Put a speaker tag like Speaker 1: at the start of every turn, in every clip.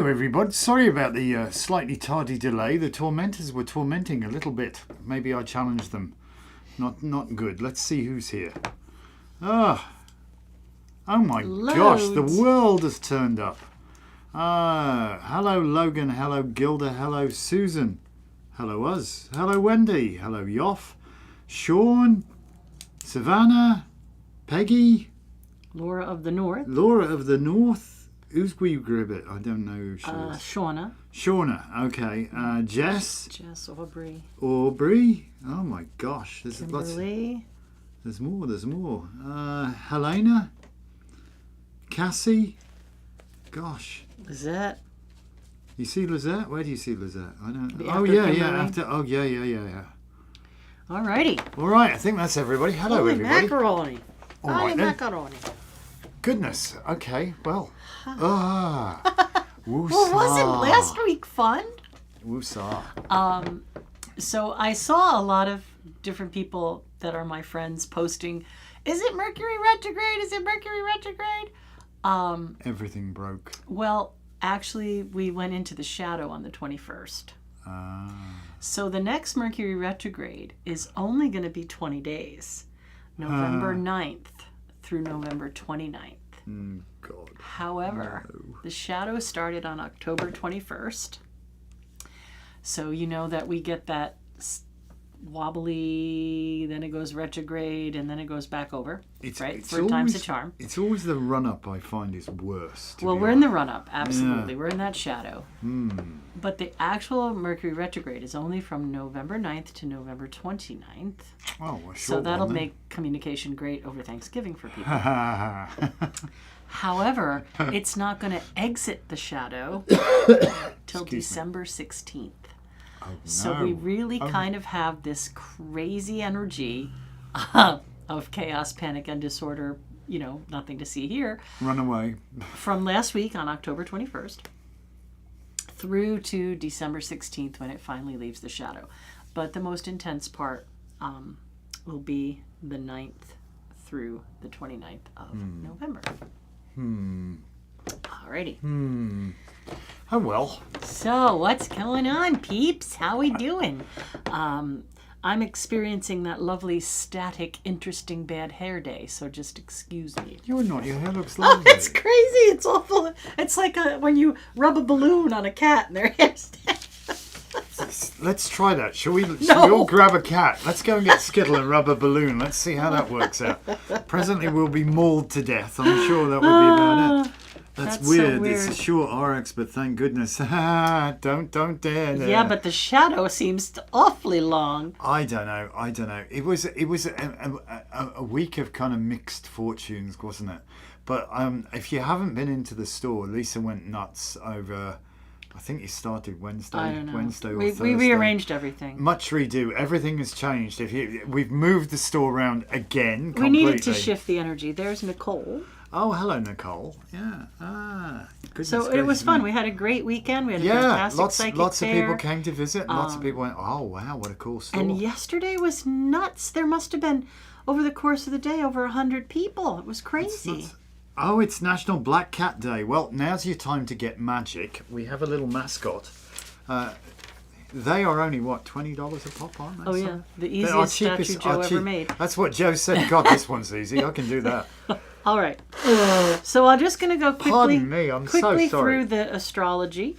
Speaker 1: Hello everybody, sorry about the slightly tardy delay. The tormentors were tormenting a little bit. Maybe I challenged them. Not good. Let's see who's here. Oh my gosh, the world has turned up. Hello Logan, hello Gilda, hello Susan, hello Uz, hello Wendy, hello Yoff, Sean, Savannah, Peggy,
Speaker 2: Laura of the North.
Speaker 1: Who's we gribbit? I don't know who she is. Shauna, okay. Jess,
Speaker 2: Aubrey.
Speaker 1: Oh my gosh.
Speaker 2: Kimberly.
Speaker 1: There's more. Helena. Cassie. Gosh.
Speaker 2: Lizette.
Speaker 1: You see Lizette? Where do you see Lizette? I don't know. Yeah.
Speaker 2: Alrighty.
Speaker 1: Alright, I think that's everybody. Hello
Speaker 2: Holy
Speaker 1: everybody.
Speaker 2: Macaroni.
Speaker 1: Alright then.
Speaker 2: Macaroni.
Speaker 1: Goodness. Okay, well.
Speaker 2: Well, wasn't last week fun?
Speaker 1: Woosah.
Speaker 2: So I saw a lot of different people that are my friends posting, is it Mercury retrograde? Is it Mercury retrograde?
Speaker 1: Everything broke.
Speaker 2: Well, actually, we went into the shadow on the 21st. So the next Mercury retrograde is only going to be 20 days. November 9th through November 29th.
Speaker 1: God.
Speaker 2: However, the shadow started on October 21st. So you know that we get that wobbly, then it goes retrograde, and then it goes back over. It's third time's a charm.
Speaker 1: It's always the run-up I find is worse.
Speaker 2: Well, we're in the run-up, absolutely. Yeah. We're in that shadow.
Speaker 1: Mm.
Speaker 2: But the actual Mercury retrograde is only from November 9th to November 29th.
Speaker 1: Oh, well,
Speaker 2: so that'll make communication great over Thanksgiving for people. However, it's not going to exit the shadow till December 16th.
Speaker 1: Oh, no.
Speaker 2: So we really kind of have this crazy energy of chaos, panic, and disorder, nothing to see here.
Speaker 1: Run away. From
Speaker 2: last week on October 21st through to December 16th when it finally leaves the shadow. But the most intense part will be the 9th through the 29th of November. Alrighty.
Speaker 1: Oh well.
Speaker 2: So what's going on, peeps? How we doing? I'm experiencing that lovely static, interesting bad hair day, so just excuse me.
Speaker 1: You're not. Your hair looks lovely.
Speaker 2: Oh, it's crazy. It's awful. It's like when you rub a balloon on a cat and their hair stays.
Speaker 1: Let's try that. Shall we all grab a cat? Let's go and get Skittle and rub a balloon. Let's see how that works out. Presently we'll be mauled to death. I'm sure that would be about it. That's weird.
Speaker 2: So weird.
Speaker 1: It's a short RX, but thank goodness. Don't dare.
Speaker 2: Yeah, but the shadow seems awfully long.
Speaker 1: I don't know. It was a week of kind of mixed fortunes, wasn't it? But if you haven't been into the store, Lisa went nuts over. I think you started Wednesday.
Speaker 2: I don't know.
Speaker 1: Wednesday or Thursday.
Speaker 2: We rearranged everything.
Speaker 1: Much redo. Everything has changed. We've moved the store around again.
Speaker 2: We needed to shift the energy. There's Nicole.
Speaker 1: Oh, hello, Nicole. Yeah.
Speaker 2: So it was fun. We had a great weekend. We had a fantastic psychic
Speaker 1: lots
Speaker 2: fair.
Speaker 1: of people came to visit. Lots of people went, oh, wow, what a cool store.
Speaker 2: And yesterday was nuts. There must have been, over the course of the day, over 100 people. It was crazy.
Speaker 1: Oh, it's National Black Cat Day. Well, now's your time to get Magick. We have a little mascot. They are only, $20 a pop, aren't they?
Speaker 2: Oh, yeah. The easiest statue Joe ever made.
Speaker 1: That's what Joe said. God, this one's easy. I can do that.
Speaker 2: All right. So I'm just going to go quickly
Speaker 1: so sorry.
Speaker 2: through the astrology.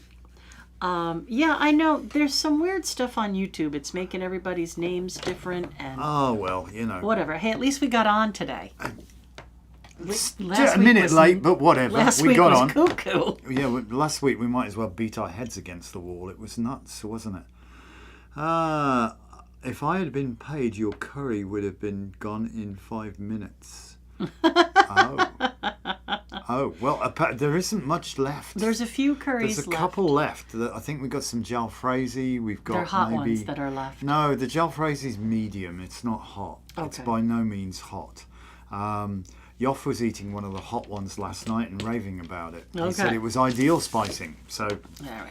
Speaker 2: Yeah, I know. There's some weird stuff on YouTube. It's making everybody's names different. And
Speaker 1: oh, well,
Speaker 2: whatever. Hey, at least we got on today.
Speaker 1: A minute late, but whatever.
Speaker 2: Last
Speaker 1: we
Speaker 2: week
Speaker 1: got
Speaker 2: was
Speaker 1: on.
Speaker 2: cuckoo.
Speaker 1: Yeah, last week we might as well beat our heads against the wall. It was nuts, wasn't it? If I had been paid, your curry would have been gone in 5 minutes. Oh, well, there isn't much left.
Speaker 2: There's a few curries
Speaker 1: left. There's a couple left. I think we've got some jalfrezi. We've got
Speaker 2: They're hot
Speaker 1: maybe...
Speaker 2: ones that are left.
Speaker 1: No, the jalfrezi's medium. It's not hot.
Speaker 2: Okay.
Speaker 1: It's by no means hot. Yoff was eating one of the hot ones last night and raving about it.
Speaker 2: Okay.
Speaker 1: He said it was ideal spicing. So,
Speaker 2: all right.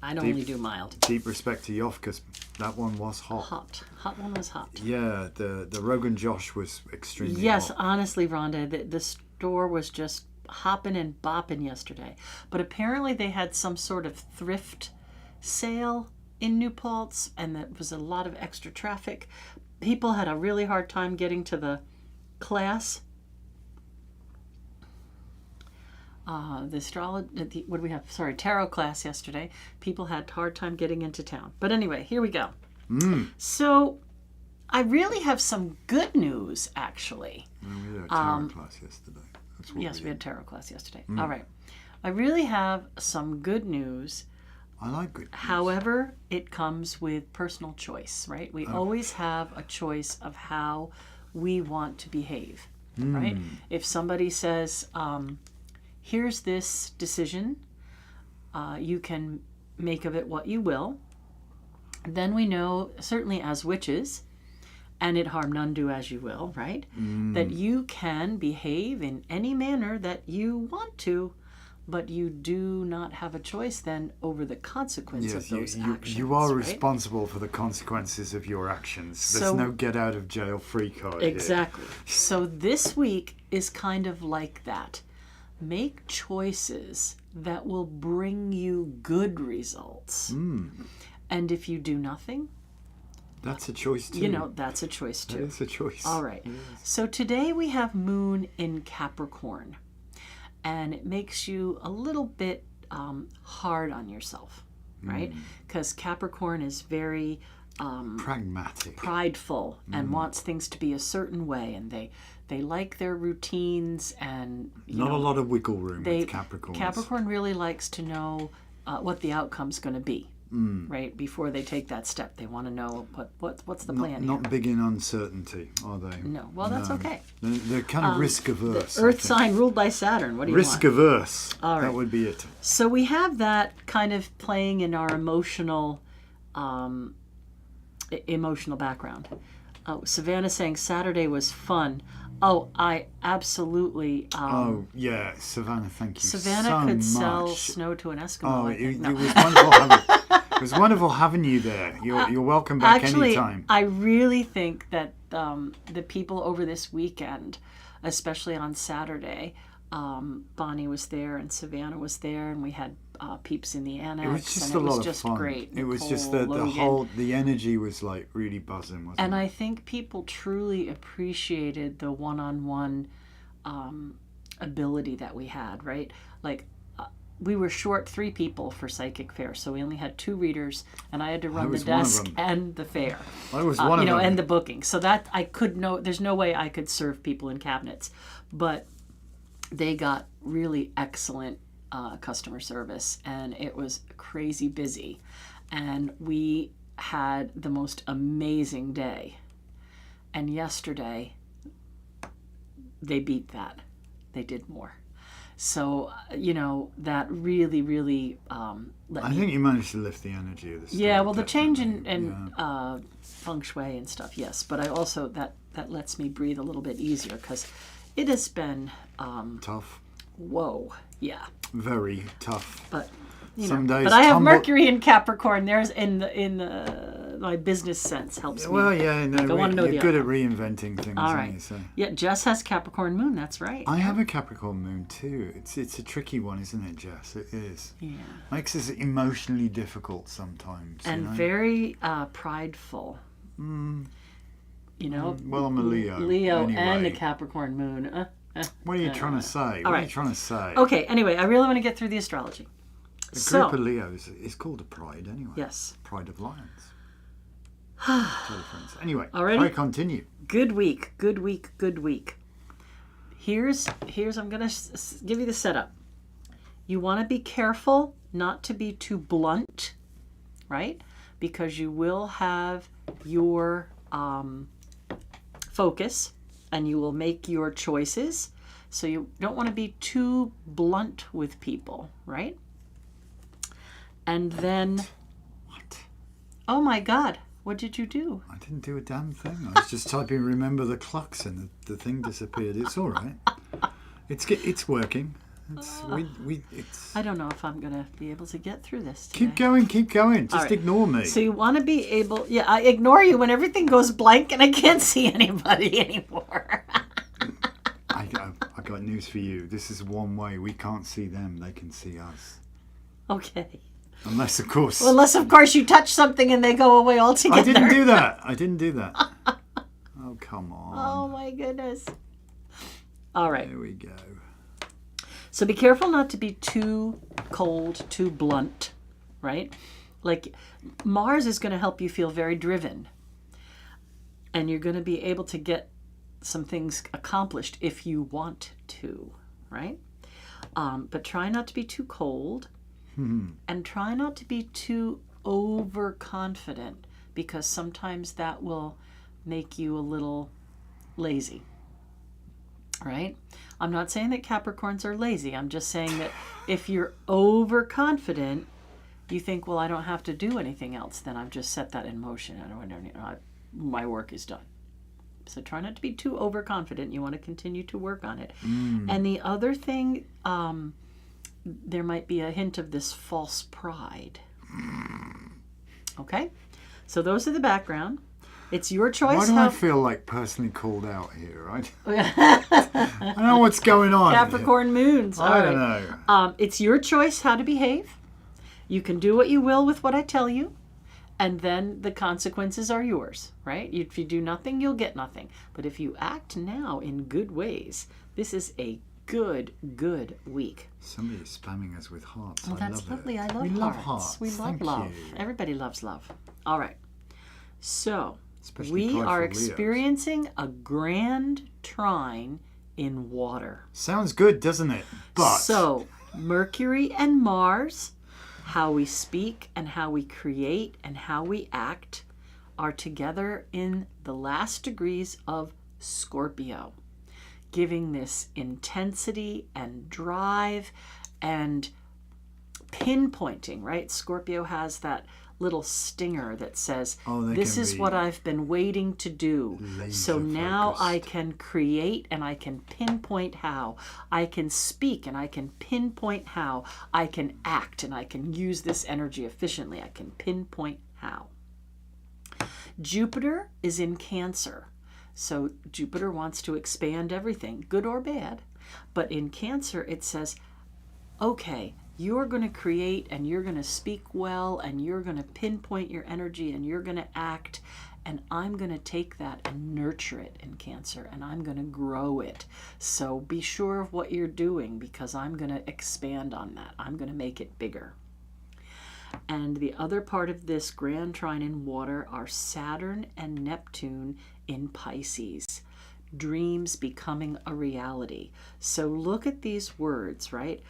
Speaker 2: I only do mild.
Speaker 1: Deep respect to Yoff because that one was hot.
Speaker 2: Hot one was hot.
Speaker 1: Yeah, the Rogan Josh was extremely hot.
Speaker 2: Yes, honestly, Rhonda, the store was just hopping and bopping yesterday. But apparently they had some sort of thrift sale in New Paltz, and there was a lot of extra traffic. People had a really hard time getting to the class. The astrology, what do we have? Sorry, tarot class yesterday. People had a hard time getting into town. But anyway, here we go. So I really have some good news, actually.
Speaker 1: We had a tarot class yesterday.
Speaker 2: Yes, we had tarot class yesterday. All right. I really have some good news.
Speaker 1: I like good news.
Speaker 2: However, it comes with personal choice, right? We always have a choice of how we want to behave, right? If somebody says, here's this decision, you can make of it what you will, then we know, certainly as witches, and it harm none do as you will, right? That you can behave in any manner that you want to, but you do not have a choice then over the consequence of those actions.
Speaker 1: You are
Speaker 2: right?
Speaker 1: responsible for the consequences of your actions. There's no get out of jail free card
Speaker 2: Exactly. So this week is kind of like that. Make choices that will bring you good results. And if you do nothing,
Speaker 1: that's a choice too.
Speaker 2: That's a choice too.
Speaker 1: That is a choice.
Speaker 2: All right.
Speaker 1: Yes.
Speaker 2: So today we have Moon in Capricorn. And it makes you a little bit hard on yourself, right? Because Capricorn is very
Speaker 1: pragmatic,
Speaker 2: prideful, and wants things to be a certain way, and they like their routines, and
Speaker 1: not a lot of wiggle room with Capricorn.
Speaker 2: Capricorn really likes to know what the outcome's going to be, right? Before they take that step, they want to know what's the plan.
Speaker 1: Not big in uncertainty, are they?
Speaker 2: No. Well, that's okay.
Speaker 1: They're kind of risk averse.
Speaker 2: Earth sign ruled by Saturn. What do you want?
Speaker 1: Risk averse.
Speaker 2: All right.
Speaker 1: That would be it.
Speaker 2: So we have that kind of playing in our emotional background. Savannah saying Saturday was fun. Oh, I absolutely.
Speaker 1: Savannah, thank you
Speaker 2: Savannah
Speaker 1: so
Speaker 2: could
Speaker 1: much.
Speaker 2: sell snow to an Eskimo.
Speaker 1: It was wonderful having you there. You're welcome back anytime.
Speaker 2: I really think that the people over this weekend, especially on Saturday, Bonnie was there and Savannah was there, and we had peeps in the annex.
Speaker 1: It was just
Speaker 2: and
Speaker 1: a
Speaker 2: it
Speaker 1: lot
Speaker 2: was
Speaker 1: of
Speaker 2: just
Speaker 1: fun.
Speaker 2: Great.
Speaker 1: It was
Speaker 2: Nicole,
Speaker 1: just the
Speaker 2: Logan.
Speaker 1: the energy was like really buzzing, wasn't it?
Speaker 2: And I think people truly appreciated the one-on-one ability that we had, right? Like, we were short 3 people for Psychic Fair, so we only had 2 readers, and I had to run the desk and the fair.
Speaker 1: I was one of them.
Speaker 2: And the booking. So that there's no way I could serve people in cabinets. But they got really excellent customer service, and it was crazy busy. And we had the most amazing day. And yesterday, they beat that. They did more. So, that really, really
Speaker 1: I think you managed to lift the energy of the store.
Speaker 2: Yeah, well, the change in feng shui and stuff, yes. But I also, that lets me breathe a little bit easier, because it has been...
Speaker 1: tough.
Speaker 2: Whoa, yeah.
Speaker 1: Very tough.
Speaker 2: But,
Speaker 1: Some days
Speaker 2: but I have Mercury in Capricorn. There's my business sense helps me.
Speaker 1: Well, yeah, no,
Speaker 2: I want to know
Speaker 1: you're good at reinventing things.
Speaker 2: All right.
Speaker 1: You, so.
Speaker 2: Yeah, Jess has Capricorn moon. That's right.
Speaker 1: I have a Capricorn moon too. It's a tricky one, isn't it, Jess? It is.
Speaker 2: Yeah.
Speaker 1: Makes us emotionally difficult sometimes.
Speaker 2: And very prideful. Well,
Speaker 1: I'm a Leo.
Speaker 2: Anyway. And a
Speaker 1: anyway.
Speaker 2: Capricorn moon.
Speaker 1: What are you trying to say? What are you trying to say?
Speaker 2: Okay, anyway, I really want to get through the astrology.
Speaker 1: A group of Leos is called a pride anyway.
Speaker 2: Yes.
Speaker 1: Pride of lions. Anyway,
Speaker 2: already?
Speaker 1: I continue.
Speaker 2: Good week. Here's I'm going to give you the setup. You want to be careful not to be too blunt, right? Because you will have your focus, and you will make your choices. So you don't want to be too blunt with people, right? And then...
Speaker 1: What?
Speaker 2: Oh my God, what did you do?
Speaker 1: I didn't do a damn thing. I was just typing remember the clocks and the thing disappeared. It's all right. It's working.
Speaker 2: I don't know if I'm going to be able to get through this today.
Speaker 1: Keep going. Just ignore me.
Speaker 2: So you want to be able... Yeah, I ignore you when everything goes blank and I can't see anybody anymore.
Speaker 1: I got news for you. This is one way. We can't see them. They can see us.
Speaker 2: Okay.
Speaker 1: Unless, of course...
Speaker 2: Unless, of course, you touch something and they go away altogether.
Speaker 1: I didn't do that. I didn't do that. Oh, come on.
Speaker 2: Oh, my goodness. All right.
Speaker 1: There we go.
Speaker 2: So be careful not to be too cold, too blunt, right? Like, Mars is going to help you feel very driven. And you're going to be able to get some things accomplished if you want to, right? But try not to be too cold. And try not to be too overconfident, because sometimes that will make you a little lazy, right? I'm not saying that Capricorns are lazy. I'm just saying that if you're overconfident, you think, well, I don't have to do anything else. Then I've just set that in motion. My work is done. So try not to be too overconfident. You want to continue to work on it. And the other thing, there might be a hint of this false pride. Okay? So those are the background. It's your choice.
Speaker 1: Why do I feel like personally called out here, right? I don't know what's going on.
Speaker 2: Capricorn moons.
Speaker 1: I don't know.
Speaker 2: It's your choice how to behave. You can do what you will with what I tell you, and then the consequences are yours, right? If you do nothing, you'll get nothing. But if you act now in good ways, this is a good week.
Speaker 1: Somebody is spamming us with hearts.
Speaker 2: Well, that's lovely. I love
Speaker 1: we
Speaker 2: hearts.
Speaker 1: Love hearts.
Speaker 2: We love
Speaker 1: Thank
Speaker 2: love.
Speaker 1: You.
Speaker 2: Everybody loves love. All right. So
Speaker 1: Especially
Speaker 2: we are
Speaker 1: prideful Leos.
Speaker 2: experiencing a grand trine in water.
Speaker 1: Sounds good, doesn't it? But
Speaker 2: so Mercury and Mars, how we speak and how we create and how we act, are together in the last degrees of Scorpio, giving this intensity and drive and pinpointing, right? Scorpio has that little stinger that says, this is what I've been waiting to do. So now I can create and I can pinpoint how. I can speak and I can pinpoint how. I can act and I can use this energy efficiently. I can pinpoint how. Jupiter is in Cancer. So Jupiter wants to expand everything, good or bad. But in Cancer, it says, okay, you're going to create and you're going to speak well and you're going to pinpoint your energy and you're going to act, and I'm going to take that and nurture it in Cancer, and I'm going to grow it. So be sure of what you're doing, because I'm going to expand on that. I'm going to make it bigger. And the other part of this grand trine in water are Saturn and Neptune in Pisces. Dreams becoming a reality. So look at these words, right?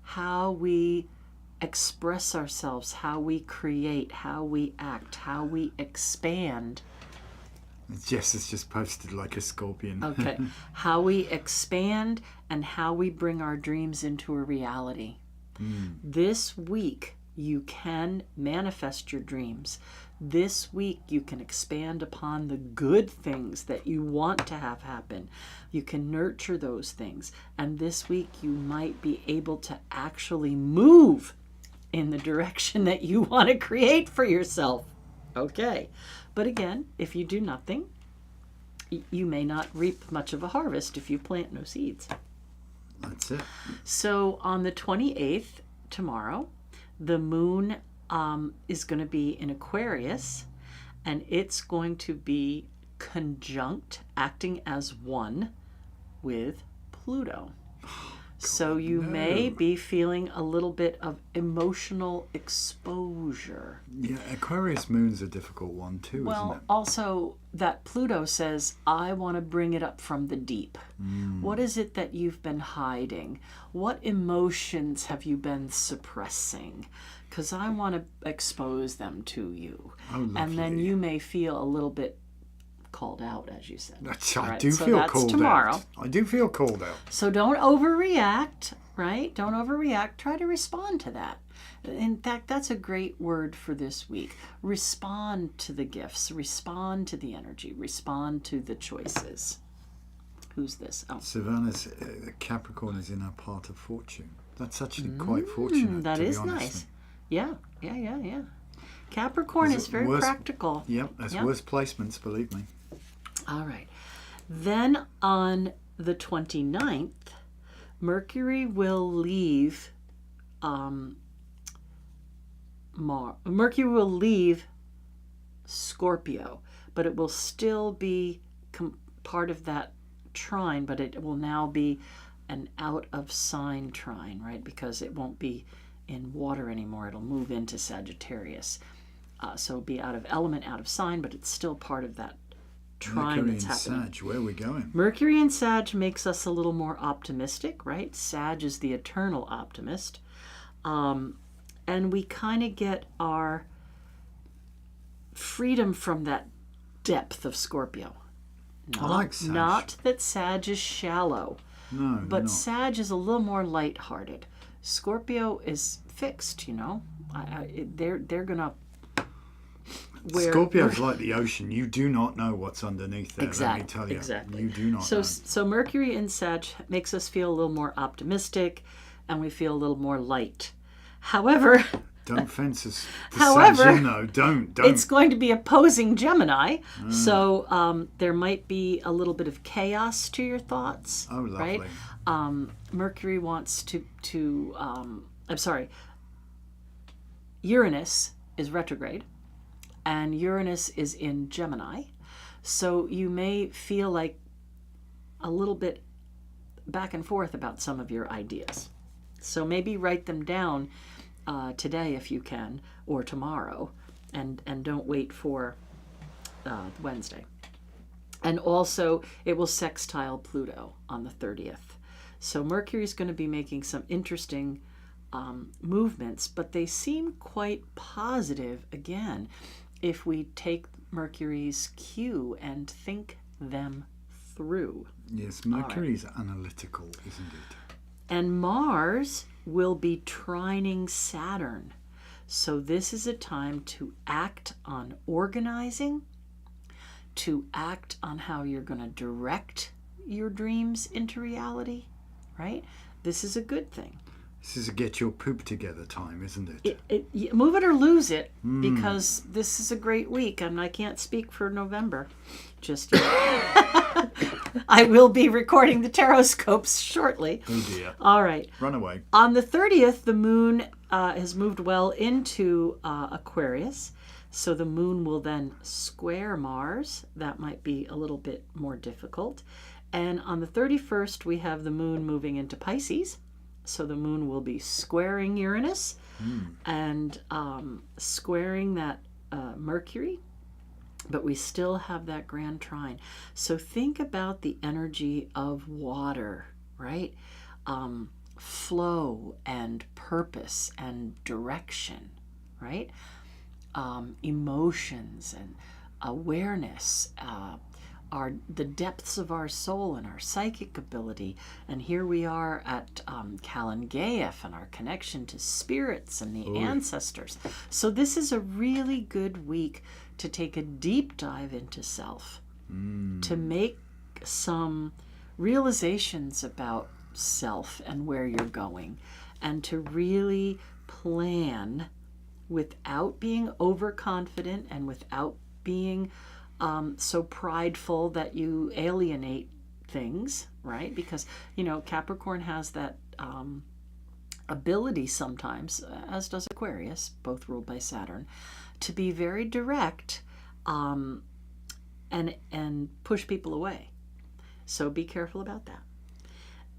Speaker 2: How we express ourselves, how we create, how we act, how we expand.
Speaker 1: Jess has just posted like a scorpion.
Speaker 2: Okay. How we expand and how we bring our dreams into a reality. This week, you can manifest your dreams. This week, you can expand upon the good things that you want to have happen. You can nurture those things. And this week, you might be able to actually move in the direction that you want to create for yourself. Okay. But again, if you do nothing, you may not reap much of a harvest if you plant no seeds.
Speaker 1: That's it.
Speaker 2: So on the 28th, tomorrow, the moon is going to be in Aquarius, and it's going to be conjunct, acting as one with Pluto. So you may be feeling a little bit of emotional exposure.
Speaker 1: Yeah, Aquarius moon's a difficult one too, isn't it?
Speaker 2: Also that Pluto says, I want to bring it up from the deep. What is it that you've been hiding? What emotions have you been suppressing? Because I want to expose them to you.
Speaker 1: Oh,
Speaker 2: and then you may feel a little bit called out, as you said.
Speaker 1: I do feel called
Speaker 2: tomorrow.
Speaker 1: out. I do feel called out.
Speaker 2: So don't overreact, right? Don't overreact. Try to respond to that. In fact, that's a great word for this week. Respond to the gifts. Respond to the energy. Respond to the choices. Who's this? Oh,
Speaker 1: Savannah's Capricorn is in her part of fortune. That's actually quite fortunate.
Speaker 2: That is nice. Yeah. Capricorn is very practical.
Speaker 1: Yep, there's worse placements, believe me.
Speaker 2: All right. Then on the 29th, Mercury will leave Mercury will leave Scorpio, but it will still be part of that trine, but it will now be an out of sign trine, right? Because it won't be in water anymore. It'll move into Sagittarius. So it'll be out of element, out of sign, but it's still part of that trine
Speaker 1: Mercury
Speaker 2: that's
Speaker 1: in
Speaker 2: happening.
Speaker 1: Sag, where are we going?
Speaker 2: Mercury in Sag makes us a little more optimistic, right? Sag is the eternal optimist. And we kind of get our freedom from that depth of Scorpio.
Speaker 1: I like Sag.
Speaker 2: Not that Sag is shallow,
Speaker 1: No,
Speaker 2: but
Speaker 1: not.
Speaker 2: Sag is a little more lighthearted. Scorpio is fixed, you know. They're gonna.
Speaker 1: Scorpio's like the ocean. You do not know what's underneath there.
Speaker 2: Exactly,
Speaker 1: let me tell you.
Speaker 2: exactly.
Speaker 1: You do not
Speaker 2: So
Speaker 1: know.
Speaker 2: so Mercury in Sag makes us feel a little more optimistic, and we feel a little more light. However,
Speaker 1: Don't fence us.
Speaker 2: However,
Speaker 1: Sag in, though. Don't.
Speaker 2: it's going to be opposing Gemini, so there might be a little bit of chaos to your thoughts.
Speaker 1: Oh, lovely.
Speaker 2: Right? Mercury wants I'm sorry. Uranus is retrograde, and Uranus is in Gemini, so you may feel like a little bit back and forth about some of your ideas. So maybe write them down today if you can, or tomorrow, and don't wait for Wednesday. And also, it will sextile Pluto on the 30th. So Mercury is going to be making some interesting movements, but they seem quite positive again if we take Mercury's cue and think them through.
Speaker 1: Yes, Mercury's analytical, isn't it?
Speaker 2: And Mars will be trining Saturn. So this is a time to act on organizing, to act on how you're going to direct your dreams into reality, right? This is a good thing.
Speaker 1: This is a get your poop together time, isn't it?
Speaker 2: Move it or lose it, because this is a great week, and I can't speak for November just yet. I will be recording the Taroscopes shortly.
Speaker 1: Oh dear.
Speaker 2: All right.
Speaker 1: Run away.
Speaker 2: On the 30th, the moon has moved well into Aquarius, so the moon will then square Mars. That might be a little bit more difficult. And on the 31st, we have the moon moving into Pisces. So the moon will be squaring Uranus and squaring that Mercury, but we still have that grand trine. So think about the energy of water, right? Flow and purpose and direction, right? Emotions and awareness, the depths of our soul and our psychic ability. And here we are at Kalangaeaf and our connection to spirits and the ancestors. So this is a really good week to take a deep dive into self, to make some realizations about self and where you're going, and to really plan without being overconfident and without being so prideful that you alienate things, right? Because, you know, Capricorn has that ability sometimes, as does Aquarius, both ruled by Saturn, to be very direct and push people away. So be careful about that.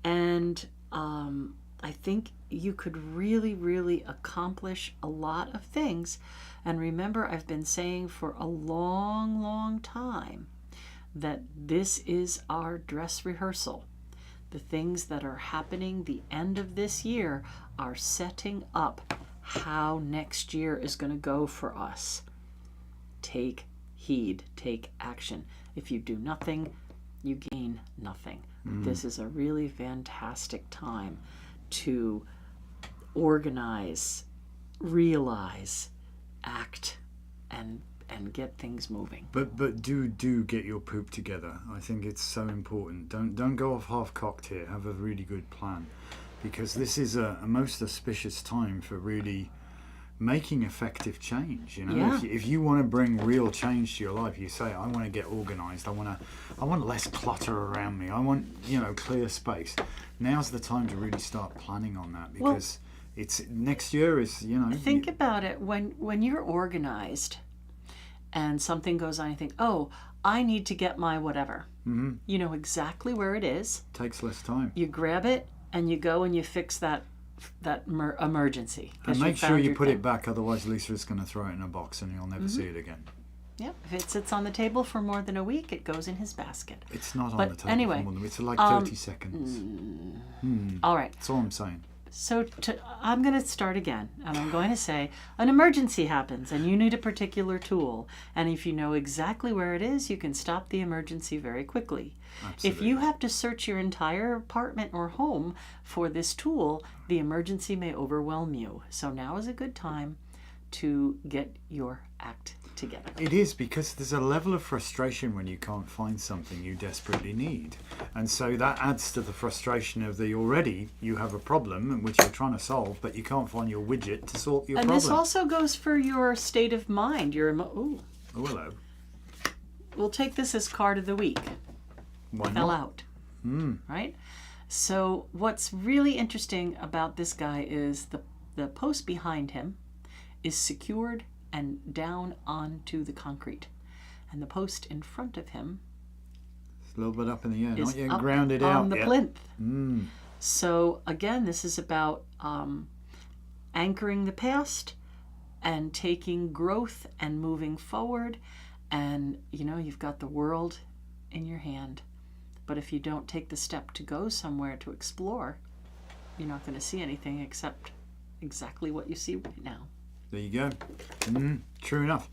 Speaker 2: And I think you could really, really accomplish a lot of things. And remember, I've been saying for a long, long time that this is our dress rehearsal. The things that are happening the end of this year are setting up how next year is going to go for us. Take heed, take action. If you do nothing, you gain nothing. This is a really fantastic time to organize, realize, act, and get things moving.
Speaker 1: But do get your poop together. I think it's so important. Don't go off half-cocked here. Have a really good plan, because this is a most auspicious time for really making effective change. You know,
Speaker 2: Yeah.
Speaker 1: if you want to bring real change to your life, you say, I want to get organized. I want less clutter around me. I want, clear space. Now's the time to really start planning on that, because it's next year is,
Speaker 2: Think about it. When you're organized and something goes on, you think, oh, I need to get my whatever. Mm-hmm. You know exactly where it is.
Speaker 1: Takes less time.
Speaker 2: You grab it and you go and you fix that emergency.
Speaker 1: And make sure you put it back, otherwise Lisa's going to throw it in a box and you'll never see it again.
Speaker 2: Yeah, if it sits on the table for more than a week, it goes in his basket.
Speaker 1: It's not on the table
Speaker 2: anyway,
Speaker 1: for more than it's like 30 seconds.
Speaker 2: All right.
Speaker 1: That's all I'm saying.
Speaker 2: So I'm going to start again, and I'm going to say an emergency happens, and you need a particular tool. And if you know exactly where it is, you can stop the emergency very quickly.
Speaker 1: Absolutely.
Speaker 2: If you have to search your entire apartment or home for this tool, the emergency may overwhelm you. So now is a good time to get your act together.
Speaker 1: It is, because there's a level of frustration when you can't find something you desperately need. And so that adds to the frustration of you have a problem which you're trying to solve, but you can't find your widget to sort your problem.
Speaker 2: And this also goes for your state of mind.
Speaker 1: Oh, hello.
Speaker 2: We'll take this as card of the week.
Speaker 1: Why
Speaker 2: Fell
Speaker 1: not?
Speaker 2: out. Right? So what's really interesting about this guy is the post behind him is secured and down onto the concrete. And the post in front of him
Speaker 1: It's a little bit up in the air,
Speaker 2: is
Speaker 1: not yet
Speaker 2: up
Speaker 1: grounded
Speaker 2: on
Speaker 1: out
Speaker 2: the
Speaker 1: yet.
Speaker 2: plinth. So again, this is about anchoring the past and taking growth and moving forward. And you've got the world in your hand. But if you don't take the step to go somewhere to explore, you're not going to see anything except exactly what you see right now.
Speaker 1: There you go. True enough.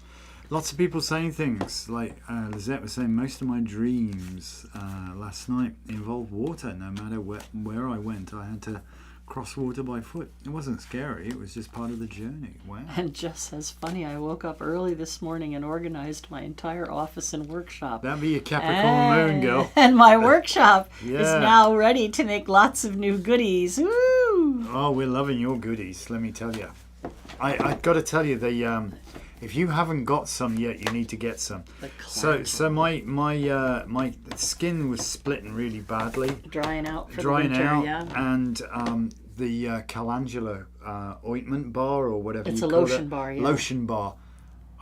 Speaker 1: Lots of people saying things like Lizette was saying, most of my dreams last night involved water. No matter where I went, I had to cross water by foot. It wasn't scary. It was just part of the journey. Wow.
Speaker 2: And just as funny, I woke up early this morning and organized my entire office and workshop.
Speaker 1: That'd be a Capricorn moon, girl.
Speaker 2: And my workshop is
Speaker 1: Yeah.
Speaker 2: now ready to make lots of new goodies. Woo!
Speaker 1: Oh, we're loving your goodies, let me tell you. I've got to tell you, if you haven't got some yet, you need to get some. So my skin was splitting really badly.
Speaker 2: Drying out for the winter, yeah.
Speaker 1: And the calendula ointment bar or whatever
Speaker 2: It's
Speaker 1: you
Speaker 2: a
Speaker 1: call
Speaker 2: lotion
Speaker 1: it.
Speaker 2: bar, yeah.
Speaker 1: Lotion bar.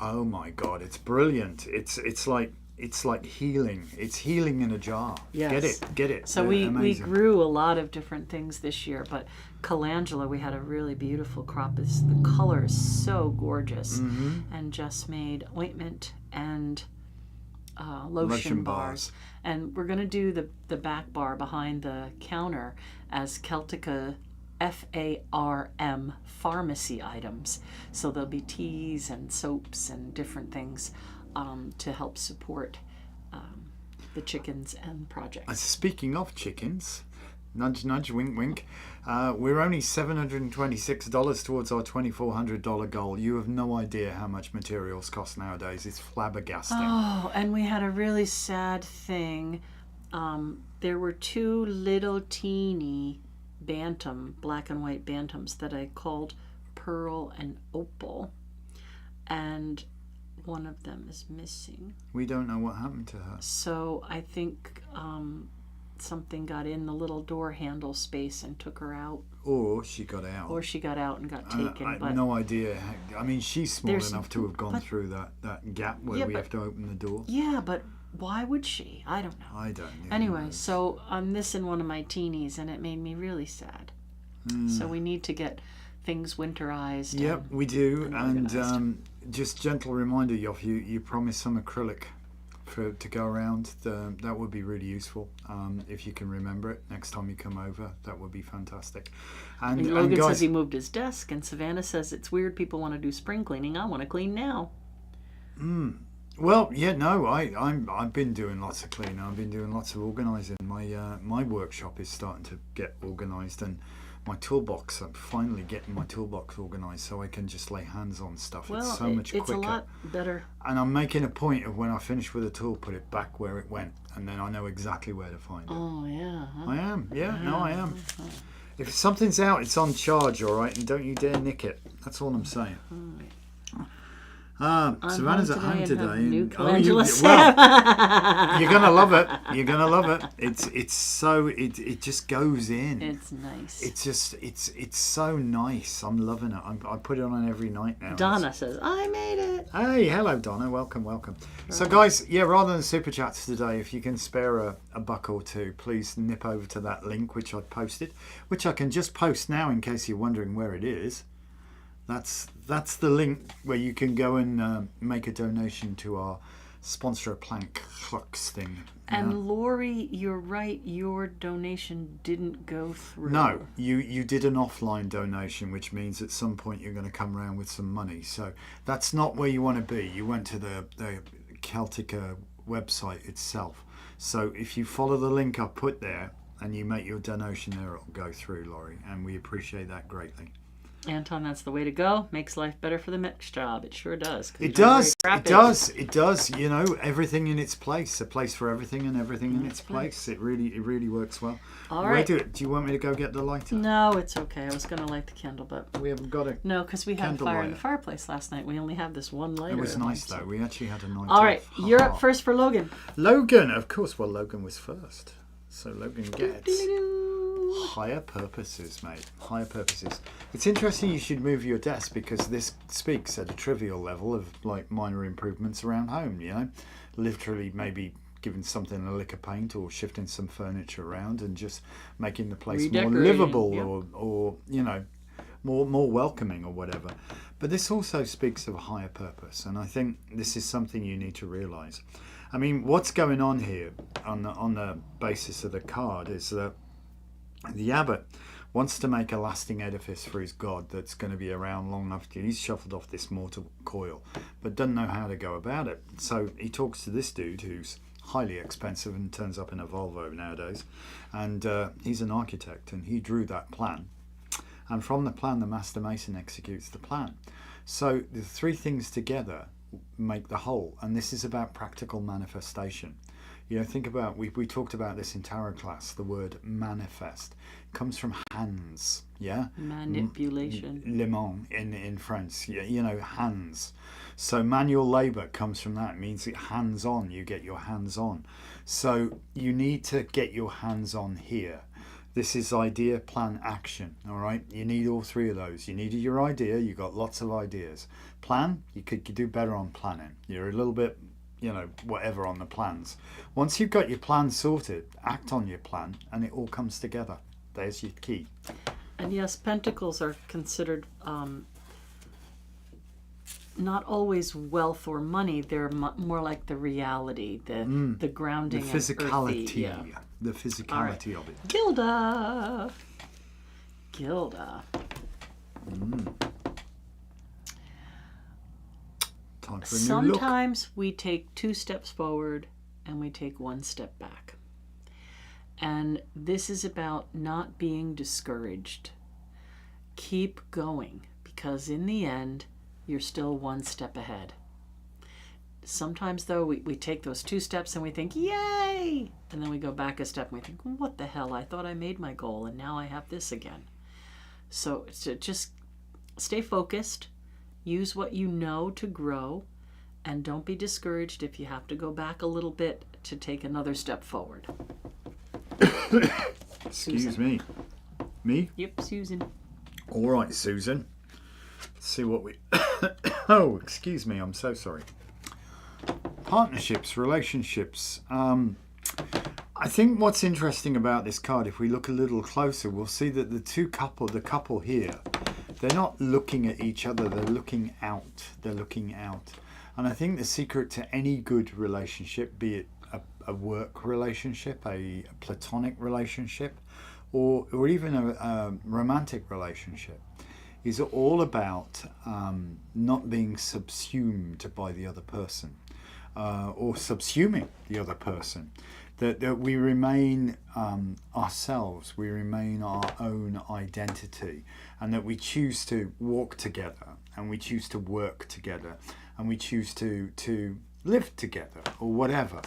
Speaker 1: Oh my God, it's brilliant. It's like healing. It's healing in a jar.
Speaker 2: Yes.
Speaker 1: Get it.
Speaker 2: So
Speaker 1: They're
Speaker 2: we
Speaker 1: amazing.
Speaker 2: grew a lot of different things this year, but calendula, we had a really beautiful crop. The color is so gorgeous, and just made ointment and lotion bars. And we're going to do the back bar behind the counter as Celtica FARM pharmacy items. So there'll be teas and soaps and different things to help support the chickens and projects.
Speaker 1: Speaking of chickens, nudge, nudge, wink, wink. We're only $726 towards our $2,400 goal. You have no idea how much materials cost nowadays. It's flabbergasting.
Speaker 2: Oh, and we had a really sad thing. There were two little teeny black and white bantams that I called Pearl and Opal. And one of them is missing.
Speaker 1: We don't know what happened to her.
Speaker 2: So I think something got in the little door handle space and took her out.
Speaker 1: Or she got out.
Speaker 2: Or she got out and got taken.
Speaker 1: I
Speaker 2: but
Speaker 1: have no idea. I mean, she's small enough to have gone through that gap where we have to open the door.
Speaker 2: Yeah, but why would she? I don't know.
Speaker 1: I don't know.
Speaker 2: Anyway, so I'm missing one of my teenies, and it made me really sad. So we need to get things winterized.
Speaker 1: Yep, we do.
Speaker 2: And
Speaker 1: just gentle reminder, Yoff, you promised some acrylic to go around. That would be really useful. If you can remember it next time you come over, that would be fantastic.
Speaker 2: And Logan says he moved his desk, and Savannah says it's weird people want to do spring cleaning. I want to clean now.
Speaker 1: Well, yeah, no, I've been doing lots of cleaning. I've been doing lots of organising. My workshop is starting to get organised, and my toolbox. I'm finally getting my toolbox organised so I can just lay hands on stuff.
Speaker 2: Well,
Speaker 1: it's so much quicker.
Speaker 2: It's a lot better.
Speaker 1: And I'm making a point of when I finish with a tool, put it back where it went, and then I know exactly where to find it.
Speaker 2: Oh yeah. Huh?
Speaker 1: I am. Yeah, no, I am. If something's out, it's on charge, all right, and don't you dare nick it. That's all I'm saying. Savannah's at home today.
Speaker 2: New
Speaker 1: Well, you're gonna love it. You're gonna love it. It's so it just goes in.
Speaker 2: It's nice.
Speaker 1: It's so nice. I'm loving it. I put it on every night now.
Speaker 2: Donna says, I made it.
Speaker 1: Hey, hello Donna. Welcome. So guys, yeah, rather than super chats today, if you can spare a buck or two, please nip over to that link which I posted, which I can just post now in case you're wondering where it is. That's the link where you can go and make a donation to our sponsor a plank flux thing.
Speaker 2: And Lori, you're right, your donation didn't go through.
Speaker 1: No, you did an offline donation, which means at some point you're going to come around with some money. So that's not where you want to be. You went to the Celtica website itself. So if you follow the link I put there and you make your donation there, it'll go through, Laurie, and we appreciate that greatly.
Speaker 2: Anton, that's the way to go. Makes life better for the mixed job. It sure does.
Speaker 1: It does. It does. You know, everything in its place. A place for everything and everything in its place. It really works well.
Speaker 2: All right.
Speaker 1: Do you want me to go get the lighter?
Speaker 2: No, it's okay. I was going to light the candle, but
Speaker 1: we haven't got it.
Speaker 2: No, because we had a fire in the fireplace last night. We only have this one lighter.
Speaker 1: It was nice though. We actually had a night.
Speaker 2: All right, you're up first for Logan.
Speaker 1: Logan, of course. Well, Logan was first, so Logan gets higher purposes, mate. Higher purposes. It's interesting you should move your desk because this speaks at a trivial level of like minor improvements around home, you know, literally maybe giving something a lick of paint or shifting some furniture around and just making the place more livable. Yep. or you know, more welcoming or whatever. But this also speaks of a higher purpose, and I think this is something you need to realise. I mean, what's going on here on the basis of the card is that the abbot wants to make a lasting edifice for his god that's going to be around long enough. He's shuffled off this mortal coil, but doesn't know how to go about it. So he talks to this dude who's highly expensive and turns up in a Volvo nowadays. And he's an architect, and he drew that plan. And from the plan, the master mason executes the plan. So the three things together make the whole. And this is about practical manifestation. You know, think about, we talked about this in tarot class, the word manifest comes from hands, yeah?
Speaker 2: Manipulation.
Speaker 1: Le main in France, you know, hands. So manual labour comes from that. It means that hands-on, you get your hands on. So you need to get your hands on here. This is idea, plan, action, all right? You need all three of those. You needed your idea, you got lots of ideas. Plan, you could do better on planning. You're a little bit, you know, whatever on the plans. Once you've got your plan sorted, act on your plan and it all comes together. There's your key.
Speaker 2: And yes, pentacles are considered not always wealth or money. They're more like the reality, the grounding,
Speaker 1: the physicality,
Speaker 2: and earthy,
Speaker 1: the physicality of it.
Speaker 2: Gilda.
Speaker 1: Time for a new look.
Speaker 2: Sometimes we take 2 steps forward and we take 1 step back. And this is about not being discouraged. Keep going, because in the end, you're still 1 step ahead. Sometimes, though, we take those 2 steps and we think, yay! And then we go back a step and we think, what the hell? I thought I made my goal and now I have this again. So just stay focused. Use what you know to grow, and don't be discouraged if you have to go back a little bit to take another step forward.
Speaker 1: Excuse me. Me?
Speaker 2: Yep, Susan.
Speaker 1: All right, Susan. Let's see what we... Oh, excuse me. I'm so sorry. Partnerships, relationships. I think what's interesting about this card, if we look a little closer, we'll see that the couple here, they're not looking at each other, they're looking out. They're looking out. And I think the secret to any good relationship, be it a work relationship, a platonic relationship, or even a romantic relationship, is all about not being subsumed by the other person, or subsuming the other person. That we remain ourselves, we remain our own identity, and that we choose to walk together, and we choose to work together, and we choose to live together, or whatever.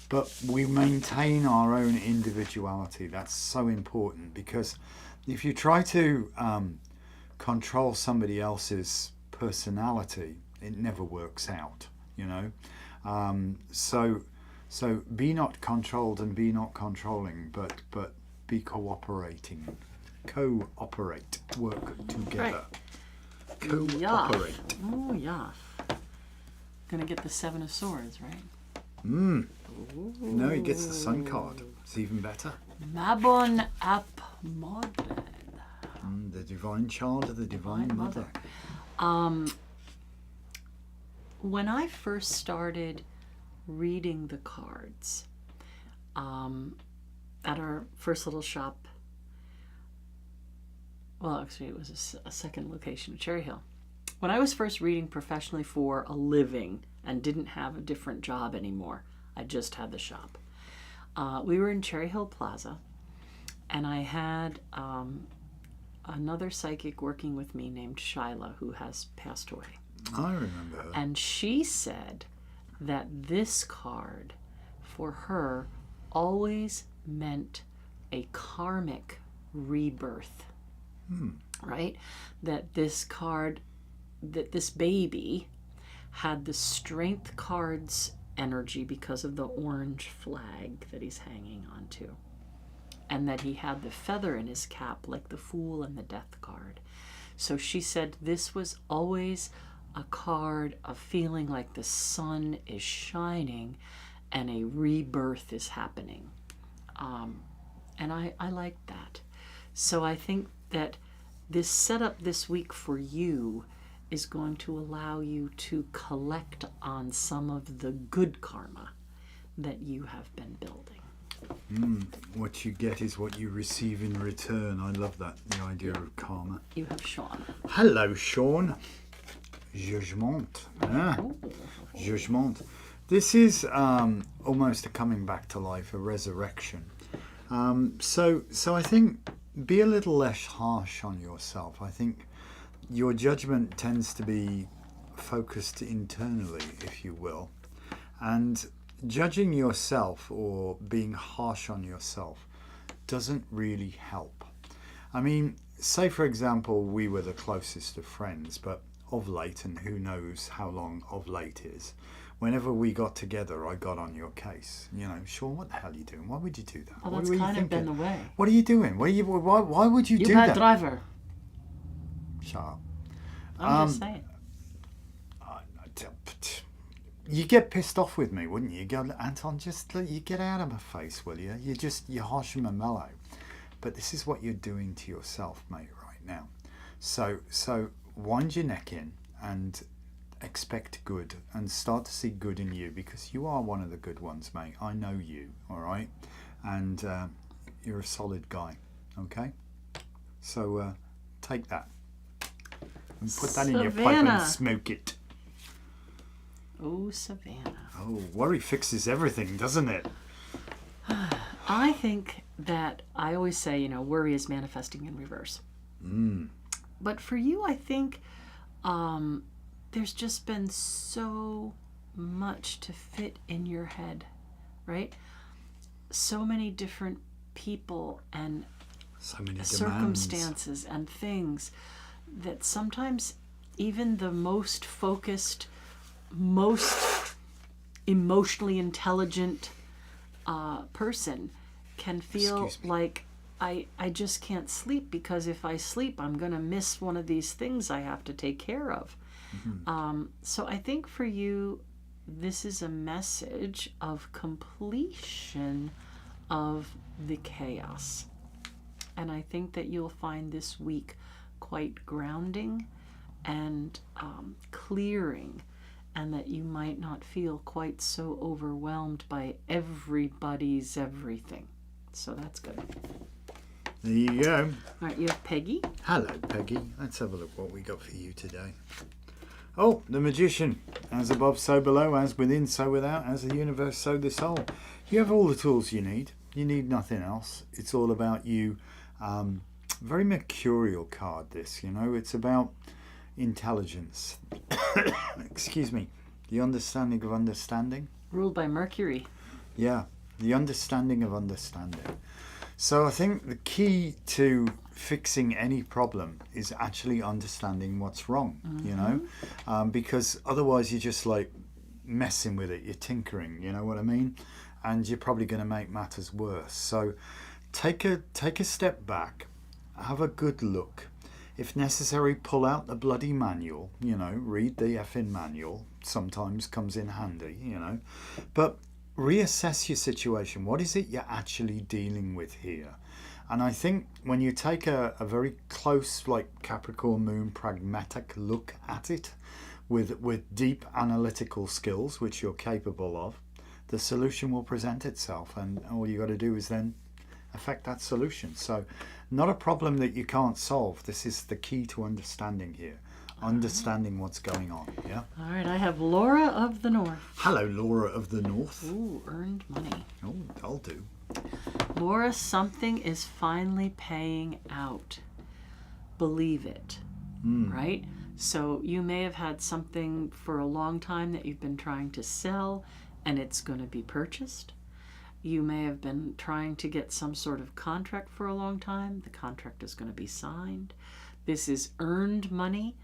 Speaker 1: But we maintain our own individuality. That's so important, because if you try to control somebody else's personality, it never works out, you know. So be not controlled and be not controlling, but be cooperating. Cooperate. Work together.
Speaker 2: Right.
Speaker 1: Cooperate.
Speaker 2: Oh, yeah. Gonna get the Seven of Swords, right?
Speaker 1: No, he gets the Sun card. It's even better.
Speaker 2: Mabon ap Modled.
Speaker 1: The Divine Child of the Divine Mother.
Speaker 2: When I first started reading the cards at our first little shop, well, actually it was a second location at Cherry Hill. When I was first reading professionally for a living and didn't have a different job anymore, I just had the shop. We were in Cherry Hill Plaza, and I had another psychic working with me named Shyla, who has passed away.
Speaker 1: I remember her.
Speaker 2: And she said that this card for her always meant a karmic rebirth. Right? That this card, that this baby had the Strength card's energy because of the orange flag that he's hanging onto. And that he had the feather in his cap like the Fool and the Death card. So she said this was always a card of feeling like the sun is shining and a rebirth is happening. And I like that. So I think that this setup this week for you is going to allow you to collect on some of the good karma that you have been building.
Speaker 1: What you get is what you receive in return. I love that, the idea of karma.
Speaker 2: You have Sean.
Speaker 1: Hello, Sean. Judgment. Judgment. This is almost a coming back to life, a resurrection. So I think be a little less harsh on yourself. I think your judgment tends to be focused internally, if you will. And judging yourself or being harsh on yourself doesn't really help. I mean, say for example, we were the closest of friends, but of late, and who knows how long of late is, whenever we got together, I got on your case. You know, Sean, what the hell are you doing? Why would you do that?
Speaker 2: Well, that's kind of been the way.
Speaker 1: What are you doing? Why would you do that?
Speaker 2: You bad driver.
Speaker 1: Shut up.
Speaker 2: I'm just saying.
Speaker 1: You get pissed off with me, wouldn't you? You go, Anton, you get out of my face, will you? You're harsh and mellow. But this is what you're doing to yourself, mate, right now. So wind your neck in and expect good and start to see good in you, because you are one of the good ones, mate. I know you, all right? And you're a solid guy, okay? So take that and put that in your pipe and smoke it.
Speaker 2: Oh, Savannah.
Speaker 1: Oh, worry fixes everything, doesn't it?
Speaker 2: I think that I always say, you know, worry is manifesting in reverse. But for you, I think there's just been so much to fit in your head, right? So many different people and
Speaker 1: so many
Speaker 2: circumstances and things that sometimes even the most focused, most emotionally intelligent person can feel like I just can't sleep, because if I sleep, I'm going to miss one of these things I have to take care of. So I think for you, this is a message of completion of the chaos. And I think that you'll find this week quite grounding and clearing, and that you might not feel quite so overwhelmed by everybody's everything. So that's good.
Speaker 1: There you go.
Speaker 2: All right, you have Peggy.
Speaker 1: Hello, Peggy. Let's have a look what we got for you today. Oh, the Magician. As above, so below. As within, so without. As the universe, so the soul. You have all the tools you need. You need nothing else. It's all about you. Very mercurial card, this. You know, it's about intelligence. Excuse me. The understanding of understanding.
Speaker 2: Ruled by Mercury.
Speaker 1: Yeah, the understanding of understanding. So I think the key to fixing any problem is actually understanding what's wrong, you know, because otherwise you're just like messing with it, you're tinkering, you know what I mean? And you're probably going to make matters worse. So take a step back, have a good look. If necessary, pull out the bloody manual, you know, read the effing manual. Sometimes comes in handy, you know. But reassess your situation. What is it you're actually dealing with here? And I think when you take a very close, like Capricorn moon, pragmatic look at it with deep analytical skills, which you're capable of, the solution will present itself. And all you got to do is then affect that solution. So not a problem that you can't solve. This is the key to understanding here. Understanding what's going on. Yeah.
Speaker 2: All right, I have Laura of the North.
Speaker 1: Hello, Laura of the North.
Speaker 2: Ooh, earned money.
Speaker 1: Oh, I'll do.
Speaker 2: Laura, something is finally paying out. Believe it. Right? So you may have had something for a long time that you've been trying to sell, and it's going to be purchased. You may have been trying to get some sort of contract for a long time. The contract is going to be signed. This is earned money,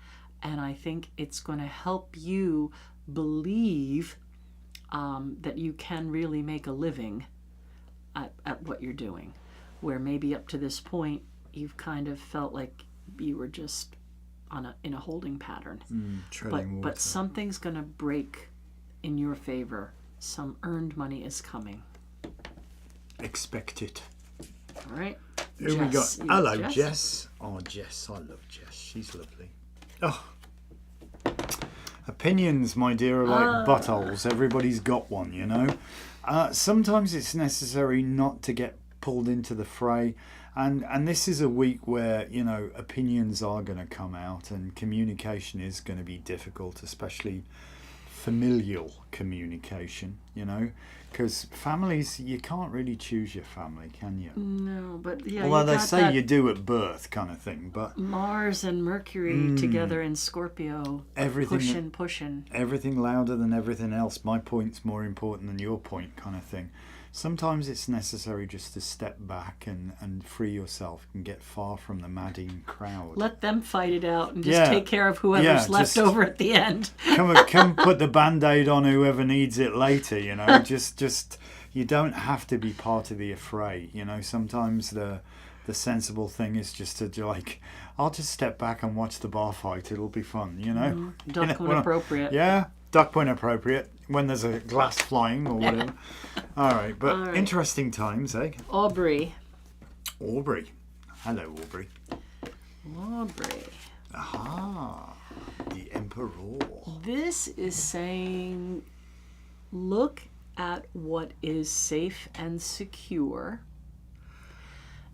Speaker 2: and I think it's going to help you believe that you can really make a living at what you're doing, where maybe up to this point you've kind of felt like you were just in a holding pattern. But something's going to break in your favor. Some earned money is coming.
Speaker 1: Expect it.
Speaker 2: All right.
Speaker 1: Who we got?
Speaker 2: Jess.
Speaker 1: Hello, Jess. Oh, Jess. I love Jess. She's lovely. Oh. Opinions, my dear, are like buttholes. Everybody's got one, you know. Sometimes it's necessary not to get pulled into the fray. And this is a week where, you know, opinions are going to come out and communication is going to be difficult, especially familial communication, you know, because families, you can't really choose your family, can you?
Speaker 2: No, but yeah.
Speaker 1: Although they say you do at birth, kind of thing, but
Speaker 2: Mars and Mercury together in Scorpio,
Speaker 1: everything
Speaker 2: pushing.
Speaker 1: Everything louder than everything else. My point's more important than your point, kind of thing. Sometimes it's necessary just to step back and free yourself and get far from the madding crowd.
Speaker 2: Let them fight it out and just take care of whoever's left over at the end.
Speaker 1: come put the Band-Aid on whoever needs it later, you know. Just you don't have to be part of the affray, you know. Sometimes the sensible thing is just to like, I'll just step back and watch the bar fight. It'll be fun, you know.
Speaker 2: Duck when appropriate.
Speaker 1: Yeah, duck when appropriate. When there's a glass flying or whatever. All right, but interesting times, eh?
Speaker 2: Aubrey.
Speaker 1: Hello, Aubrey.
Speaker 2: Aubrey.
Speaker 1: Aha, the Emperor.
Speaker 2: This is saying, look at what is safe and secure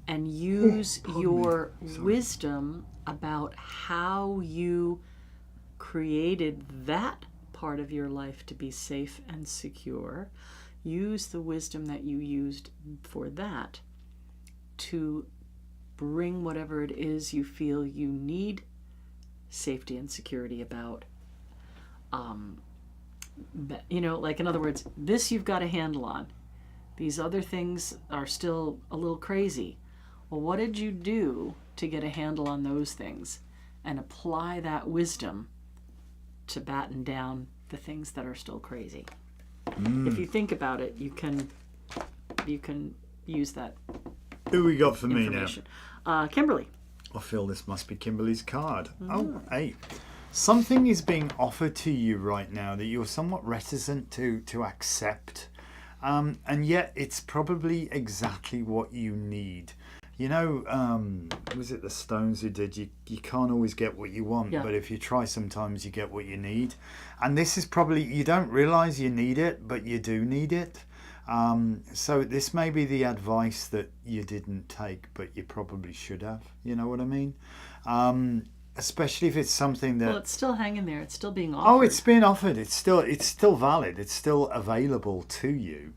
Speaker 2: and use your wisdom about how you created that part of your life to be safe and secure. Use the wisdom that you used for that to bring whatever it is you feel you need safety and security about. You know, like in other words, this you've got a handle on. These other things are still a little crazy. Well, what did you do to get a handle on those things and apply that wisdom to batten down the things that are still crazy? If you think about it, you can use that.
Speaker 1: Who we got for me
Speaker 2: now? Kimberly.
Speaker 1: I feel this must be Kimberly's card. Oh, hey. Something is being offered to you right now that you're somewhat reticent to accept. And yet it's probably exactly what you need. You know, was it the Stones who did, you can't always get what you want, but if you try sometimes you get what you need. And this is probably, you don't realise you need it, but you do need it. So this may be the advice that you didn't take, but you probably should have. You know what I mean? Especially if it's something that...
Speaker 2: Well, it's still hanging there. It's still being offered.
Speaker 1: Oh, it's being offered. It's still valid. It's still available to you.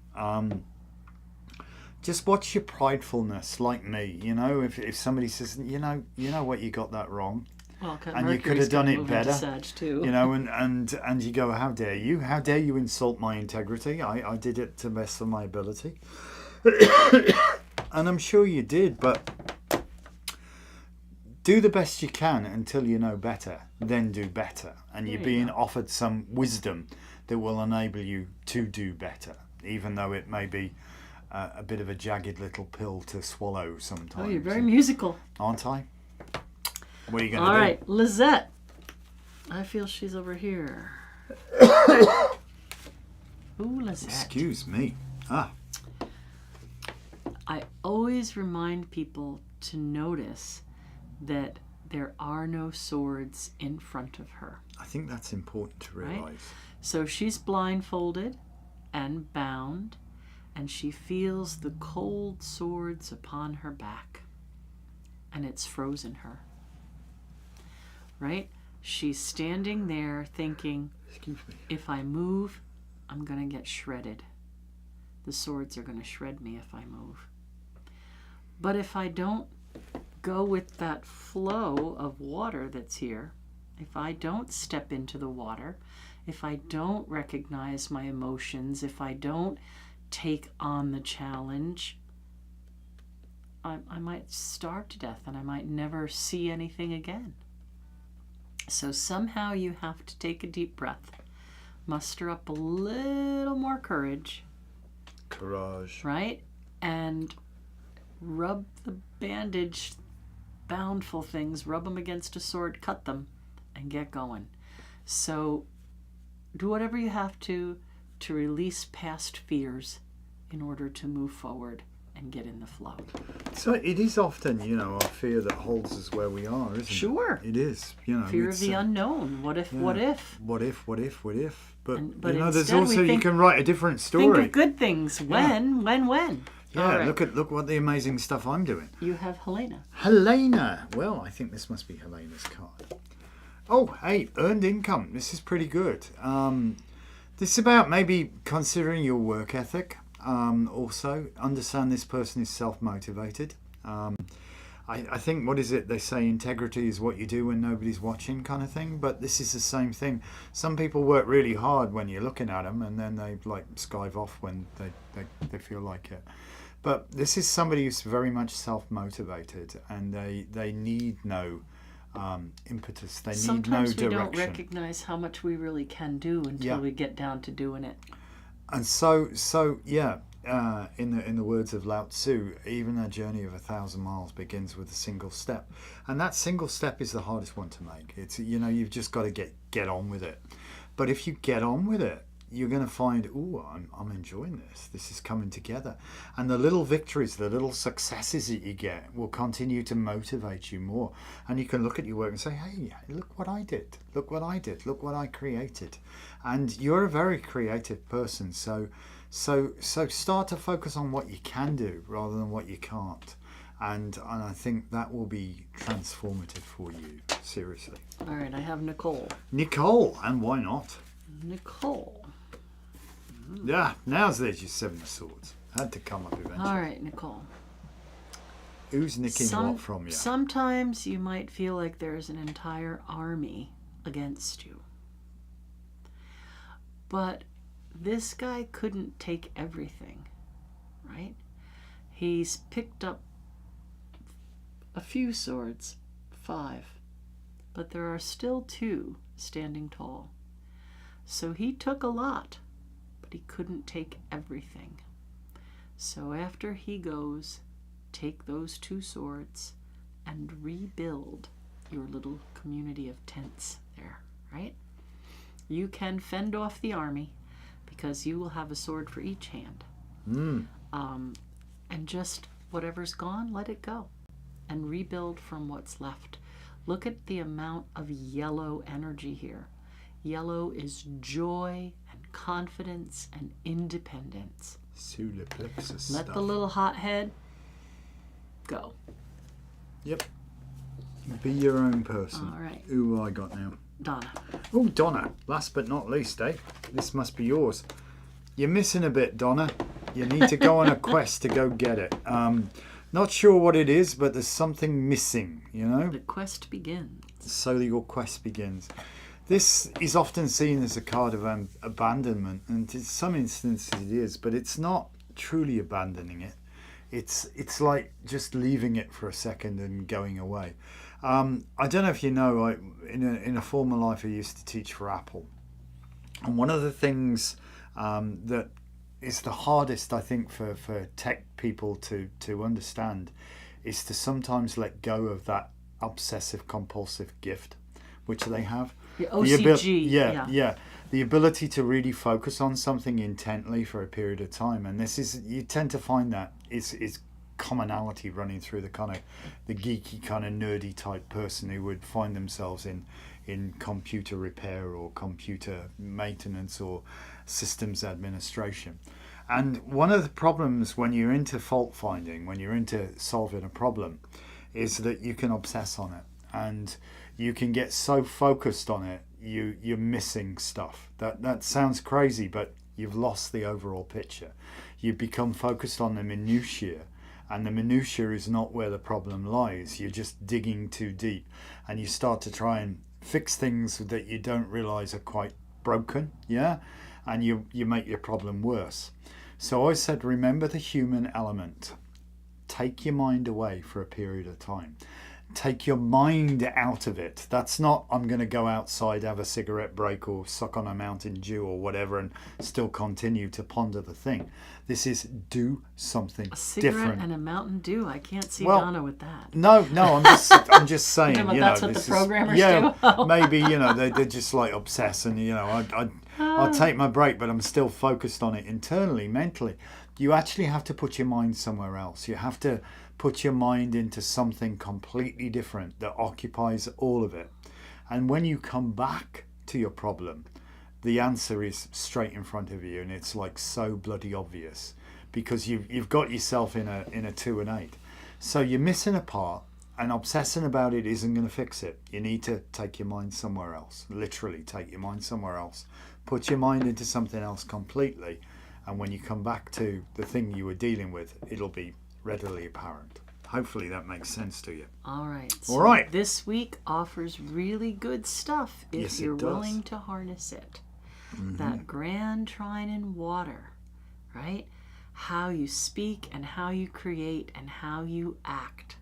Speaker 1: Just watch your pridefulness, like me. You know, if somebody says, you know what, you got that wrong,
Speaker 2: well,
Speaker 1: and you could have done it better.
Speaker 2: Too.
Speaker 1: You know, and you go, how dare you? How dare you insult my integrity? I did it to the best of my ability. And I'm sure you did, but do the best you can until you know better, then do better. And you're being offered some wisdom that will enable you to do better, even though it may be a bit of a jagged little pill to swallow sometimes.
Speaker 2: Oh, you're very musical.
Speaker 1: Aren't I? What are you going to do?
Speaker 2: All right, Lizette. I feel she's over here. Ooh, Lizette.
Speaker 1: Excuse me. Ah.
Speaker 2: I always remind people to notice that there are no swords in front of her.
Speaker 1: I think that's important to realize.
Speaker 2: Right? So she's blindfolded and bound, and she feels the cold swords upon her back, and it's frozen her. Right? She's standing there thinking,
Speaker 1: Excuse me.
Speaker 2: if I move, I'm going to get shredded. The swords are going to shred me if I move. But if I don't go with that flow of water that's here, if I don't step into the water, if I don't recognize my emotions, if I don't take on the challenge, I might starve to death and I might never see anything again. So somehow you have to take a deep breath, muster up a little more courage.
Speaker 1: Courage.
Speaker 2: Right? And rub the bandage, boundful things, rub them against a sword, cut them, and get going. So do whatever you have to release past fears in order to move forward and get in the flow.
Speaker 1: So it is often, our fear that holds us where we are, isn't it?
Speaker 2: Sure.
Speaker 1: It is,
Speaker 2: Fear of the unknown. What if? What if?
Speaker 1: What if? But,
Speaker 2: But
Speaker 1: there's
Speaker 2: instead we
Speaker 1: also, you
Speaker 2: think-
Speaker 1: can write a different story.
Speaker 2: Think of good things. When?
Speaker 1: Yeah,
Speaker 2: All right.
Speaker 1: look what the amazing stuff I'm doing.
Speaker 2: You have Helena.
Speaker 1: Helena. Well, I think this must be Helena's card. Oh, hey, earned income. This is pretty good. This is about maybe considering your work ethic. Also, understand this person is self-motivated. I think, what is it? They say integrity is what you do when nobody's watching, kind of thing. But this is the same thing. Some people work really hard when you're looking at them, and then they skive off when they feel like it. But this is somebody who's very much self-motivated, and they need no impetus. They need
Speaker 2: Sometimes
Speaker 1: no
Speaker 2: we
Speaker 1: direction.
Speaker 2: don't recognize how much we really can do until we get down to doing it.
Speaker 1: And so yeah. In the words of Lao Tzu, even a journey of 1,000 miles begins with a single step, and that single step is the hardest one to make. It's you've just got to get on with it. But if you get on with it, you're going to find, I'm enjoying this. This is coming together, and the little victories, the little successes that you get will continue to motivate you more. And you can look at your work and say, hey, look what I did. Look what I did. Look what I created. And you're a very creative person, so start to focus on what you can do rather than what you can't, and I think that will be transformative for you. Seriously.
Speaker 2: All right, I have Nicole.
Speaker 1: Nicole, and why not?
Speaker 2: Nicole.
Speaker 1: Yeah, there's your Seven of Swords. Had to come up eventually.
Speaker 2: All right, Nicole.
Speaker 1: Who's nicking what from you?
Speaker 2: Sometimes you might feel like there's an entire army against you, but this guy couldn't take everything, right? He's picked up a few swords, 5, but there are still 2 standing tall. So he took a lot, but he couldn't take everything. So after he goes, take those 2 swords and rebuild your little community of tents there, right? You can fend off the army, because you will have a sword for each hand. And just whatever's gone, let it go. And rebuild from what's left. Look at the amount of yellow energy here. Yellow is joy and confidence and independence.
Speaker 1: Solar plexus
Speaker 2: Let
Speaker 1: stuff.
Speaker 2: the little hothead go.
Speaker 1: Yep. Be your own person.
Speaker 2: All right.
Speaker 1: Who have I got now?
Speaker 2: Donna.
Speaker 1: Oh, Donna. Last but not least, eh? This must be yours. You're missing a bit, Donna. You need to go on a quest to go get it. Not sure what it is, but there's something missing,
Speaker 2: The quest begins.
Speaker 1: So your quest begins. This is often seen as a card of abandonment, and in some instances it is, but it's not truly abandoning it. it's like just leaving it for a second and going away. I don't know if you know, in a former life I used to teach for Apple, and one of the things that is the hardest, I think, for tech people to understand is to sometimes let go of that obsessive compulsive gift which they have.
Speaker 2: OCG.
Speaker 1: Yeah. The ability to really focus on something intently for a period of time, and you tend to find that is commonality running through the kind of the geeky kind of nerdy type person who would find themselves in computer repair or computer maintenance or systems administration. And one of the problems when you're into fault finding, when you're into solving a problem, is that you can obsess on it, and you can get so focused on it you're missing stuff. That sounds crazy, but you've lost the overall picture. You become focused on the minutiae, and the minutiae is not where the problem lies. You're just digging too deep, and you start to try and fix things that you don't realize are quite broken, and you make your problem worse. So I said, remember the human element. Take your mind away for a period of time. Take your mind out of it. That's not, I'm going to go outside, have a cigarette break or suck on a Mountain Dew or whatever and still continue to ponder the thing. This is do something
Speaker 2: a cigarette
Speaker 1: different.
Speaker 2: And a Mountain Dew. I can't see Donna with that.
Speaker 1: No, I'm just saying.
Speaker 2: That's what the programmers do.
Speaker 1: Maybe they're just like obsessed, and I'll take my break, but I'm still focused on it internally, mentally. You actually have to put your mind somewhere else. You have to put your mind into something completely different that occupies all of it. And when you come back to your problem, the answer is straight in front of you, and it's like so bloody obvious because you've got yourself in a 2 and 8. So you're missing a part, and obsessing about it isn't going to fix it. You need to take your mind somewhere else. Literally take your mind somewhere else. Put your mind into something else completely, and when you come back to the thing you were dealing with, it'll be readily apparent. Hopefully that makes sense to you.
Speaker 2: All right.
Speaker 1: All right.
Speaker 2: This week offers really good stuff if you're willing to harness it. Mm-hmm. That grand trine in water, right? How you speak and how you create and how you act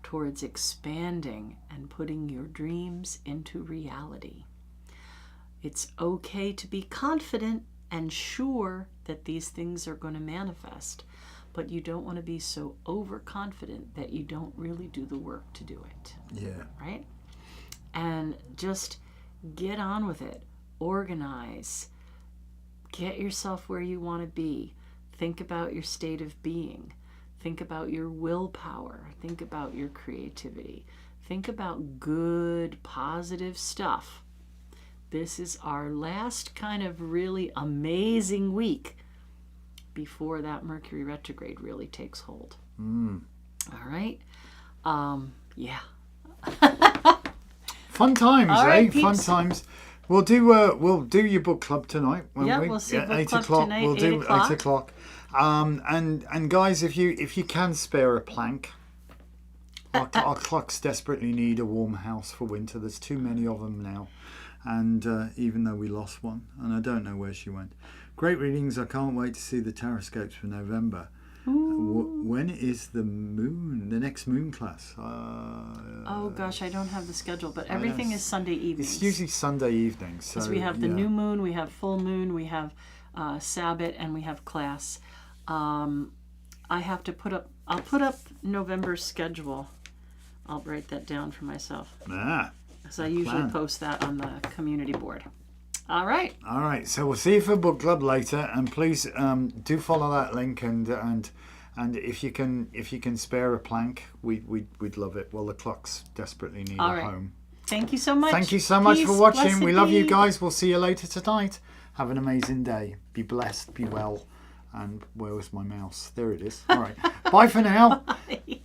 Speaker 2: towards expanding and putting your dreams into reality. It's okay to be confident and sure that these things are going to manifest, but you don't want to be so overconfident that you don't really do the work to do it.
Speaker 1: Yeah.
Speaker 2: Right? And just get on with it. Organize. Get yourself where you want to be. Think about your state of being. Think about your willpower. Think about your creativity. Think about good, positive stuff. This is our last kind of really amazing week before that Mercury retrograde really takes hold. All right. Yeah.
Speaker 1: Fun times,
Speaker 2: all right,
Speaker 1: peeps. Fun times. We'll do your book club tonight, won't we?
Speaker 2: We'll see book
Speaker 1: 8
Speaker 2: club
Speaker 1: o'clock.
Speaker 2: tonight.
Speaker 1: We'll do
Speaker 2: 8
Speaker 1: o'clock. And guys, if you can spare a plank, our clocks desperately need a warm house for winter. There's too many of them now, and even though we lost one, and I don't know where she went. Great readings. I can't wait to see the Taroscopes for November. When is the next moon class?
Speaker 2: Oh gosh, I don't have the schedule, but everything is Sunday evenings.
Speaker 1: It's usually Sunday evenings.
Speaker 2: Because we have the new moon, we have full moon, we have Sabbath, and we have class. I have to I'll put up November's schedule. I'll write that down for myself. So I usually post that on the community board. All right.
Speaker 1: So we'll see you for book club later, and please do follow that link, and if you can spare a plank, we'd love it. Well, the clocks desperately need a home.
Speaker 2: Thank you so much.
Speaker 1: Thank you so much for watching.
Speaker 2: Blessed
Speaker 1: We love you
Speaker 2: be.
Speaker 1: guys. We'll see you later tonight. Have an amazing day. Be blessed. Be well. And where was my mouse? There it is. All right. Bye for now.
Speaker 2: Bye.